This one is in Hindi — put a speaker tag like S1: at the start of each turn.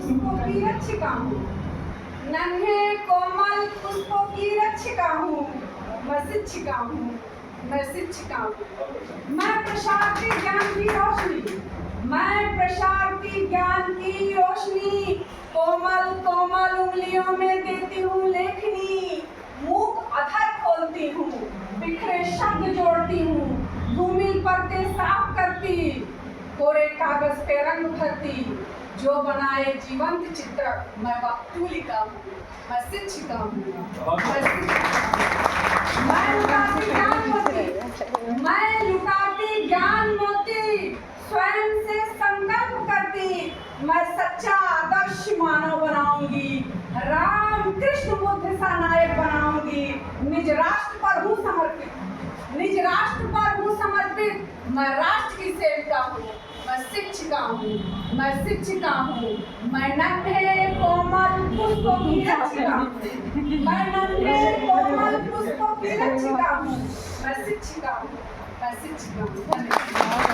S1: पुष्पों की रक्षिका हूँ, नन्हे कोमल पुष्पों की रक्षिका हूँ, मैं शिक्षिका हूँ, मैं शिक्षिका हूँ। मैं प्रसारती ज्ञान की रोशनी, मैं प्रसारती ज्ञान की रोशनी, कोमल कोमल उंगलियों में देती हूँ लेखनी, मुख अधर खोलती हूँ, बिखरे शब्द जोड़ती हूँ, धूमिल पर्दे साफ करती, कोरे कागज पे रंग भरती, जो बनाए जीवंत चित्र मैं वक्तूलिका हूँ, मैं शिक्षिका हूँ, मैं लुटाती ज्ञान मोती, मैं लुटाती ज्ञान मोती, स्वयं से संकल्प करती, मैं सच्चा आदर्श मानव बनाऊंगी, राम कृष्ण बुद्ध सा नायक बनाऊंगी, निज राष्ट्र पर हूँ समर्पित, निज राष्ट्र पर हूँ समर्पित, मैं राष्ट्र की सेविका हूँ, मैं शिक्षिका हूँ, मैं शिक्षिका हूँ, मैं नन्हे कोमल पुष्पों की रक्षिका हूँ, मैं नन्हे कोमल पुष्पों की रक्षिका हूँ, मैं शिक्षिका हूँ, मैं शिक्षिका हूँ।